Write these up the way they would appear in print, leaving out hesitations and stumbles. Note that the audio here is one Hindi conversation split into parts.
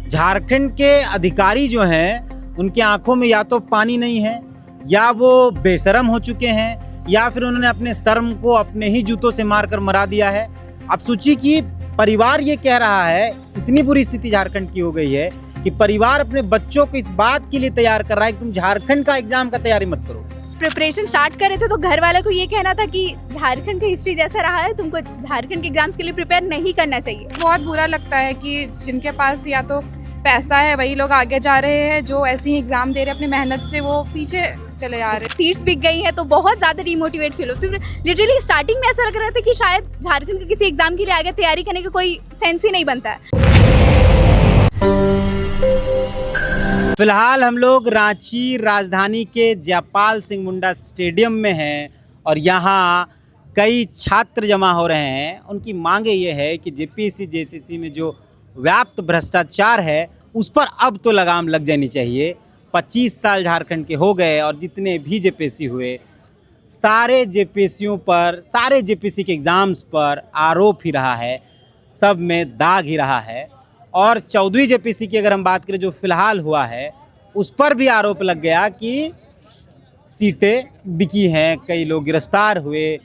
झारखंड के अधिकारी जो हैं उनकी आंखों में या तो पानी नहीं है, या वो बेशर्म हो चुके हैं, या फिर उन्होंने अपने शर्म को अपने ही जूतों से मारकर मरा दिया है। अब सोचिए कि परिवार ये कह रहा है, इतनी बुरी स्थिति झारखंड की हो गई है कि परिवार अपने बच्चों को इस बात के लिए तैयार कर रहा है कि तुम झारखंड का एग्जाम का तैयारी मत करो। प्रिपरेशन स्टार्ट कर रहे थे तो घर वालों को ये कहना था कि झारखंड का हिस्ट्री जैसा रहा है, तुमको झारखंड के एग्जाम्स के लिए प्रिपेयर नहीं करना चाहिए। बहुत बुरा लगता है कि जिनके पास या तो पैसा है वही लोग आगे जा रहे हैं, जो ऐसे ही एग्जाम दे रहे हैं अपनी मेहनत से वो पीछे चले जा रहे हैं। सीट्स बिक गई हैं तो बहुत ज़्यादा डिमोटिवेट फील होती है। लिटरली स्टार्टिंग में ऐसा लग रहा था कि शायद झारखंड के किसी एग्जाम के लिए आगे तैयारी करने का कोई सेंस ही नहीं बनता है। फिलहाल हम लोग रांची राजधानी के जयपाल सिंह मुंडा स्टेडियम में हैं और यहाँ कई छात्र जमा हो रहे हैं। उनकी मांगे ये है कि जेपीएससी जेसीसी में जो व्याप्त भ्रष्टाचार है उस पर अब तो लगाम लग जानी चाहिए। 25 साल झारखंड के हो गए और जितने भी जेपीएससी हुए सारे जेपीएससीयों पर, सारे जेपीएससी के एग्ज़ाम्स पर आरोप ही रहा है, सब में दाग ही रहा है। और 14वीं जेपीएससी की अगर हम बात करें जो फ़िलहाल हुआ है उस पर भी आरोप लग गया कि सीटें बिकी हैं, कई लोग गिरफ्तार हुए,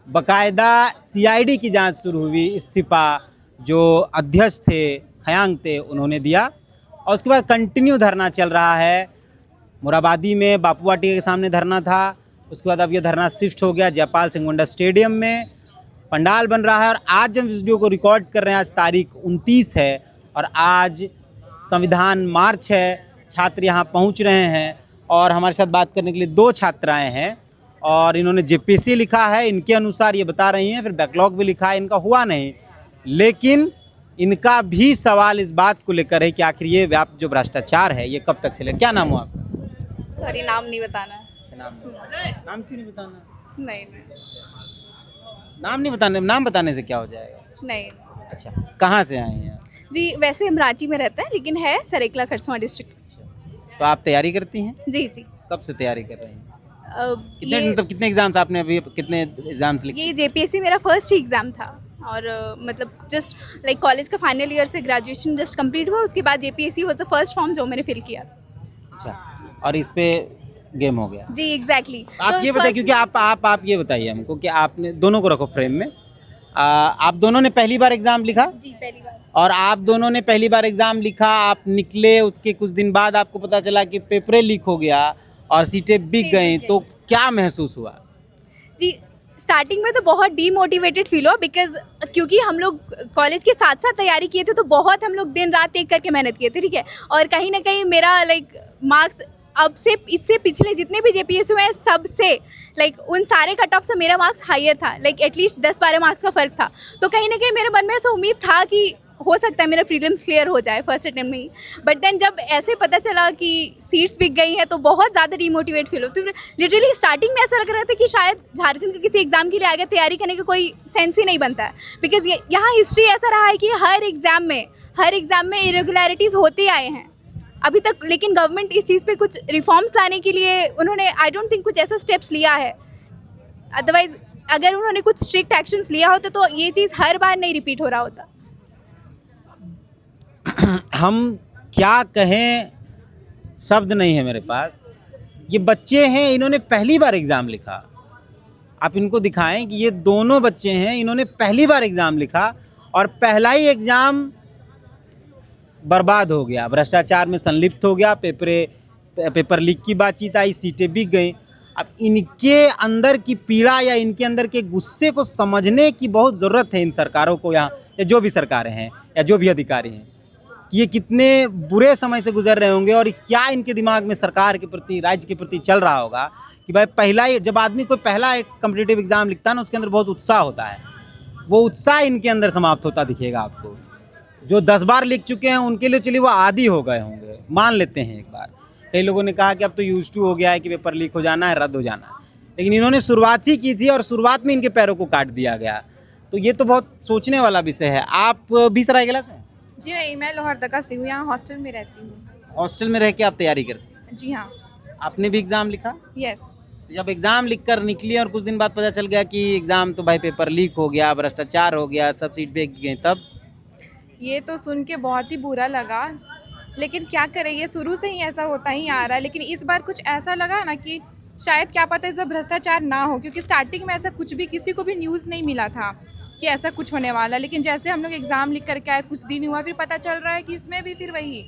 बाकायदा सीआईडी की जांच शुरू हुई, इस्तीफ़ा जो अध्यक्ष थे खयांग थे उन्होंने दिया और उसके बाद कंटिन्यू धरना चल रहा है। मुराबादी में बापू वाटिका के सामने धरना था, उसके बाद अब ये धरना शिफ्ट हो गया जयपाल सिंह मुंडा स्टेडियम में, पंडाल बन रहा है। और आज जब वीडियो को रिकॉर्ड कर रहे हैं, आज तारीख 29 है और आज संविधान मार्च है, छात्र यहाँ पहुँच रहे हैं और हमारे साथ बात करने के लिए 2 छात्राएँ हैं और इन्होंने जेपीएससी लिखा है, इनके अनुसार ये बता रही हैं, फिर बैकलॉग भी लिखा है, इनका हुआ नहीं, लेकिन इनका भी सवाल इस बात को लेकर है कि आखिर ये व्याप्त जो भ्रष्टाचार है ये कब तक चले। क्या नाम हो आपका? सॉरी, नाम नहीं बताना। नाम क्यों नहीं बताना? नहीं नाम नहीं बताने, नाम बताने से क्या हो जाएगा? नहीं। अच्छा, कहाँ से आए हैं जी, वैसे हम रांची में रहते हैं लेकिन है सरेकला खरसुआ डिस्ट्रिक्ट। तो आप तैयारी करती हैं? जी जी। कब से तैयारी कर रही हैं? ये मतलब कितने एग्जाम्स आपने अभी, कितने एग्जाम्स लिखे? ये जेपीएससी मेरा फर्स्ट ही एग्ज़ाम था और मतलब जस्ट लाइक कॉलेज का फाइनल ईयर से ग्रेजुएशन जस्ट कंप्लीट हुआ, उसके बाद JPSC was the first form जो मैंने फिल किया। अच्छा, और इस पे गेम हो गया? जी एग्जैक्टली। आप ये बताइए, क्योंकि आप ये बताइए हमको कि आपने, दोनों को रखो फ्रेम में, आप दोनों ने पहली बार एग्ज़ाम लिखा? जी पहली बार। और आप दोनों ने पहली बार एग्ज़ाम लिखा, आप निकले, उसके कुछ दिन बाद आपको पता चला कि पेपर लीक हो गया और सीटें बिक गई, तो क्या महसूस हुआ? जी स्टार्टिंग में तो बहुत डीमोटिवेटेड फील हुआ बिकॉज क्योंकि हम लोग कॉलेज के साथ साथ तैयारी किए थे तो बहुत हम लोग दिन रात एक करके मेहनत किए थे, ठीक है। और कहीं ना कहीं मेरा लाइक मार्क्स अब से इससे पिछले जितने भी जेपीएससी हुए हैं सबसे लाइक उन सारे कट ऑफ से मेरा मार्क्स हायर था, लाइक एटलीस्ट 10-12 मार्क्स का फ़र्क था। तो कहीं ना कहीं मेरे मन में ऐसा उम्मीद था कि हो सकता है मेरा प्रीलिम्स क्लियर हो जाए फर्स्ट अटेम्प्ट में ही। बट देन जब ऐसे पता चला कि सीट्स बिक गई हैं तो बहुत ज़्यादा डिमोटिवेट फील होती है। लिटरली स्टार्टिंग में ऐसा लग रहा था कि शायद झारखंड के किसी एग्जाम के लिए आगे तैयारी करने का कोई सेंस ही नहीं बनता है, बिकॉज यहाँ हिस्ट्री ऐसा रहा है कि हर एग्ज़ाम में इरेगुलरिटीज़ होते आए हैं अभी तक। लेकिन गवर्नमेंट इस चीज़ पे कुछ रिफॉर्म्स लाने के लिए उन्होंने आई डोंट थिंक कुछ ऐसा स्टेप्स लिया है। अदरवाइज अगर उन्होंने कुछ स्ट्रिक्ट एक्शंस लिया होता तो ये चीज़ हर बार नहीं रिपीट हो रहा होता। हम क्या कहें, शब्द नहीं है मेरे पास। ये बच्चे हैं, इन्होंने पहली बार एग्ज़ाम लिखा, आप इनको दिखाएं कि ये दोनों बच्चे हैं, इन्होंने पहली बार एग्ज़ाम लिखा और पहला ही एग्ज़ाम बर्बाद हो गया, भ्रष्टाचार में संलिप्त हो गया, पेपर लीक की बातचीत आई, सीटें बिक गई। अब इनके अंदर की पीड़ा या इनके अंदर के गुस्से को समझने की बहुत ज़रूरत है इन सरकारों को, यहाँ या जो भी सरकारें हैं या जो भी अधिकारी हैं, कि ये कितने बुरे समय से गुजर रहे होंगे और क्या इनके दिमाग में सरकार के प्रति, राज्य के प्रति चल रहा होगा कि भाई पहला ही, जब आदमी कोई पहला एक कॉम्पिटिटिव एग्ज़ाम लिखता है ना, उसके अंदर बहुत उत्साह होता है, वो उत्साह इनके अंदर समाप्त होता दिखेगा आपको। जो 10 बार लिख चुके हैं उनके लिए चलिए वो आदी हो गए होंगे, मान लेते हैं एक बार। कई लोगों ने कहा कि अब तो यूज टू हो गया है कि पेपर लीक हो जाना है, रद्द हो जाना है, लेकिन इन्होंने शुरुआत ही की थी और शुरुआत में इनके पैरों को काट दिया गया। तो ये तो बहुत सोचने वाला विषय है। आप भी सरायकेला से? जी नहीं, मैं लोहरदगा से हूँ, यहाँ हॉस्टल में रहती हूँ। हॉस्टल में रह के आप तैयारी करते हैं? जी हाँ। आपने भी एग्ज़ाम लिखा? यस। तो जब एग्ज़ाम लिख कर निकली और कुछ दिन बाद पता चल गया कि एग्ज़ाम तो भाई पेपर लीक हो गया, भ्रष्टाचार हो गया, सब सीट बिक गई, तब? ये तो सुन के बहुत ही बुरा लगा लेकिन क्या करें, ये शुरू से ही ऐसा होता ही आ रहा है। लेकिन इस बार कुछ ऐसा लगा ना कि शायद क्या पता इस बार भ्रष्टाचार ना हो, क्योंकि स्टार्टिंग में ऐसा कुछ भी किसी को भी न्यूज़ नहीं मिला था कि ऐसा कुछ होने वाला। लेकिन जैसे हम लोग एग्ज़ाम लिख करके आए, कुछ दिन हुआ, फिर पता चल रहा है कि इसमें भी फिर वही।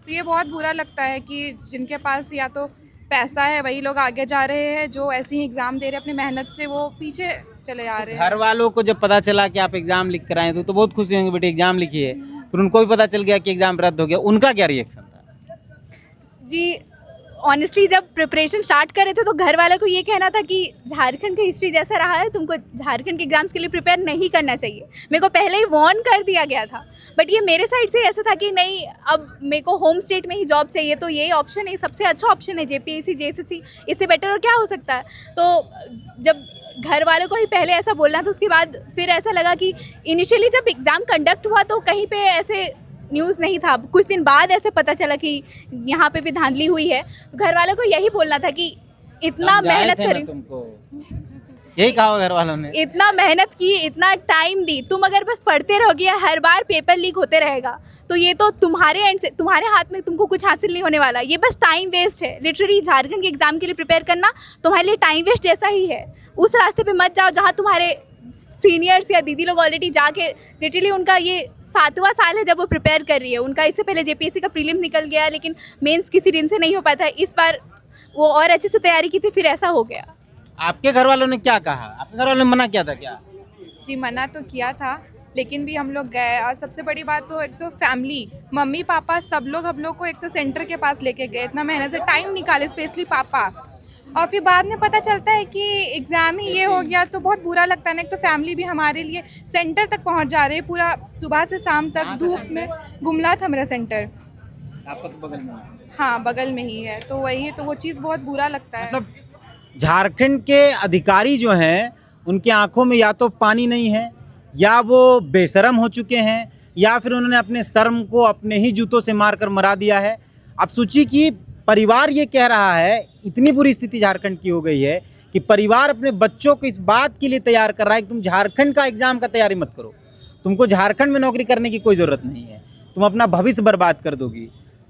तो ये बहुत बुरा लगता है कि जिनके पास या तो पैसा है वही लोग आगे जा रहे हैं, जो ऐसे ही एग्ज़ाम दे रहे हैं अपनी मेहनत से वो पीछे चले जा रहे हैं। घर वालों को जब पता चला कि आप एग्जाम लिख कर आए तो बहुत खुशी होंगे, बेटे एग्जाम लिखी है, फिर उनको भी पता चल गया कि एग्जाम रद्द हो गया, उनका क्या रिएक्शन था? जी ऑनेस्टली जब प्रिपरेशन स्टार्ट कर रहे थे तो घर वालों को ये कहना था कि झारखंड का हिस्ट्री जैसा रहा है, तुमको झारखंड के एग्जाम्स के लिए प्रिपेयर नहीं करना चाहिए। मेरे को पहले ही वार्न कर दिया गया था, बट ये मेरे साइड से ऐसा था कि नहीं, अब मेरे को होम स्टेट में ही जॉब चाहिए, तो यही ऑप्शन है, सबसे अच्छा ऑप्शन है जेपीएससी जेएसएससी, इससे बेटर और क्या हो सकता है। तो जब घर वालों को ही पहले ऐसा बोलना था, उसके बाद फिर ऐसा लगा कि इनिशियली जब एग्ज़ाम कंडक्ट हुआ तो कहीं पे ऐसे न्यूज़ नहीं था, कुछ दिन बाद ऐसे पता चला कि यहाँ पे भी धांधली हुई है। तो घर वालों को यही बोलना था कि इतना मेहनत करी, तुमको यही कहा घर वालों ने, इतना मेहनत की, इतना टाइम दी, तुम अगर बस पढ़ते रहोगे, हर बार पेपर लीक होते रहेगा, तो ये तो तुम्हारे एंड से, तुम्हारे हाथ में तुमको कुछ हासिल नहीं होने वाला, ये बस टाइम वेस्ट है। लिटरली झारखंड के एग्जाम के लिए प्रिपेयर करना तुम्हारे लिए टाइम वेस्ट जैसा ही है। उस रास्ते पे मत जाओ जहाँ तुम्हारे सीनियर्स या दीदी लोग ऑलरेडी जाके, लिटरली उनका ये 7वां साल है जब वो प्रिपेयर कर रही है। उनका इससे पहले जेपीएससी का प्रीलिम निकल गया, लेकिन मेंस किसी दिन से नहीं हो पाता। इस बार वो और अच्छे से तैयारी की थी, फिर ऐसा हो गया। आपके घर वालों ने क्या कहा? आपके घर वालों ने मना किया था क्या? जी मना तो किया था, लेकिन भी हम लोग गए। और सबसे बड़ी बात तो एक तो फैमिली, मम्मी पापा सब लोग हम लोग को एक तो सेंटर के पास लेके गए, इतना मेहनत से टाइम निकाले, स्पेशली पापा। और फिर बाद में पता चलता है कि एग्ज़ाम ही ये हो गया, तो बहुत बुरा लगता है ना। एक तो फैमिली भी हमारे लिए सेंटर तक पहुंच जा रहे हैं, पूरा सुबह से शाम तक धूप में। गुमला था मेरा सेंटर। आपका तो बगल में है। हाँ बगल में ही है, तो वही, तो वो चीज़ बहुत बुरा लगता है। मतलब झारखंड के अधिकारी जो हैं उनकी आंखों में या तो पानी नहीं है, या वो बेशरम हो चुके हैं, या फिर उन्होंने अपने शर्म को अपने ही जूतों से मारकर मरा दिया है। अब सोचिए कि परिवार ये कह रहा है, इतनी बुरी स्थिति झारखंड की हो गई है कि परिवार अपने बच्चों को इस बात के लिए तैयार कर रहा है कि तुम झारखंड का एग्ज़ाम का तैयारी मत करो, तुमको झारखंड में नौकरी करने की कोई ज़रूरत नहीं है, तुम अपना भविष्य बर्बाद कर दोगी।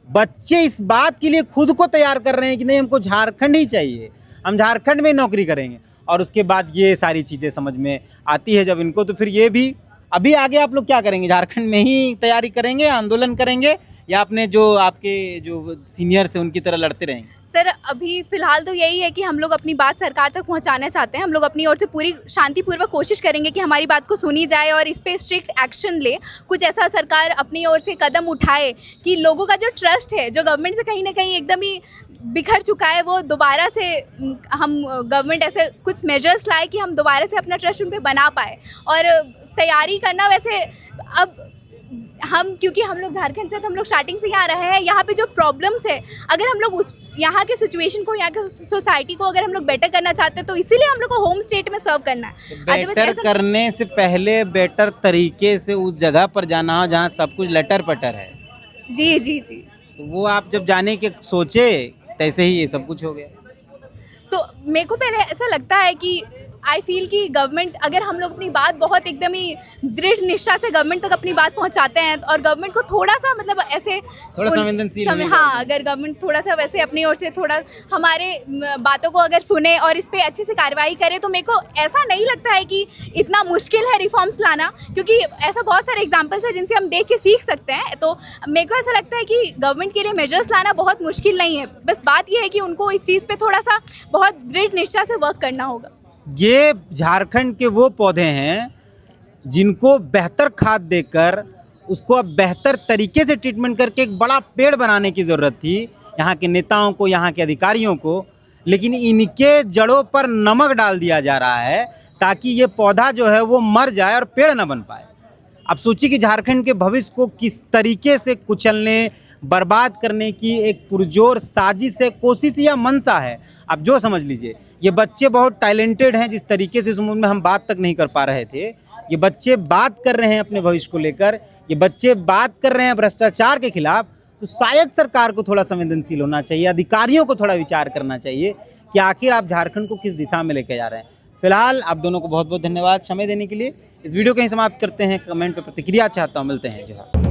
बच्चे इस बात के लिए खुद को तैयार कर रहे हैं कि नहीं, हमको झारखंड ही चाहिए, हम झारखंड में ही नौकरी करेंगे। और उसके बाद ये सारी चीज़ें समझ में आती है जब इनको, तो फिर ये भी अभी आगे आप लोग क्या करेंगे? झारखंड में ही तैयारी करेंगे, आंदोलन करेंगे, या अपने जो आपके जो सीनियर्स हैं उनकी तरह लड़ते रहेंगे? सर अभी फ़िलहाल तो यही है कि हम लोग अपनी बात सरकार तक पहुंचाना चाहते हैं। हम लोग अपनी ओर से पूरी शांतिपूर्वक कोशिश करेंगे कि हमारी बात को सुनी जाए और इस पे स्ट्रिक्ट एक्शन ले। कुछ ऐसा सरकार अपनी ओर से कदम उठाए कि लोगों का जो ट्रस्ट है, जो गवर्नमेंट से कहीं ना कहीं एकदम ही बिखर चुका है, वो दोबारा से हम गवर्नमेंट ऐसे कुछ मेजर्स लाए कि हम दोबारा से अपना ट्रस्ट उन पर बना पाए। और तैयारी करना, वैसे अब हम, क्योंकि हम लोग झारखंड से, तो हम लोग स्टार्टिंग से यहाँ रहे हैं। यहाँ पे जो प्रॉब्लम्स है, अगर हम लोग उस यहाँ के सिचुएशन को, यहाँ के सोसाइटी को अगर हम लोग बेटर करना चाहते हैं, तो इसीलिए हम लोग को होम स्टेट में सर्व करना है। बेटर करने से पहले बेटर तरीके से उस जगह पर जाना हो जहाँ सब कुछ लटर पटर है। जी जी जी। तो वो आप जब जाने के सोचे, तैसे ही ये सब कुछ हो गया। तो मेरे को पहले ऐसा लगता है कि आई फील कि गवर्नमेंट, अगर हम लोग अपनी बात बहुत एकदम ही दृढ़ निष्ठा से गवर्नमेंट तक अपनी बात पहुंचाते हैं, और गवर्नमेंट को थोड़ा सा मतलब ऐसे थोड़ा संवेदनशील, हाँ, अगर गवर्नमेंट थोड़ा सा वैसे अपनी ओर से थोड़ा हमारे बातों को अगर सुने और इस पर अच्छे से कार्रवाई करे, तो मेरे को ऐसा नहीं लगता है कि इतना मुश्किल है रिफॉर्म्स लाना, क्योंकि ऐसा बहुत सारे एग्जाम्पल्स है जिनसे हम देख के सीख सकते हैं। तो मेरे को ऐसा लगता है कि गवर्नमेंट के लिए मेजर्स लाना बहुत मुश्किल नहीं है, बस बात यह है कि उनको इस चीज़ पर थोड़ा सा बहुत दृढ़ निष्ठा से वर्क करना होगा। ये झारखंड के वो पौधे हैं जिनको बेहतर खाद देकर उसको अब बेहतर तरीके से ट्रीटमेंट करके एक बड़ा पेड़ बनाने की ज़रूरत थी यहाँ के नेताओं को, यहाँ के अधिकारियों को, लेकिन इनके जड़ों पर नमक डाल दिया जा रहा है ताकि ये पौधा जो है वो मर जाए और पेड़ न बन पाए। अब सोचिए कि झारखंड के भविष्य को किस तरीके से कुचलने, बर्बाद करने की एक पुरजोर साजिश है, कोशिश या मंशा है, आप जो समझ लीजिए। ये बच्चे बहुत टैलेंटेड हैं, जिस तरीके से इस उम्र में हम बात तक नहीं कर पा रहे थे, ये बच्चे बात कर रहे हैं अपने भविष्य को लेकर, ये बच्चे बात कर रहे हैं भ्रष्टाचार के खिलाफ। तो शायद सरकार को थोड़ा संवेदनशील होना चाहिए, अधिकारियों को थोड़ा विचार करना चाहिए कि आखिर आप झारखंड को किस दिशा में लेके जा रहे हैं। फिलहाल आप दोनों को बहुत बहुत धन्यवाद समय देने के लिए। इस वीडियो को ही समाप्त करते हैं। कमेंट पर प्रतिक्रिया चाहता हूँ, मिलते हैं। जो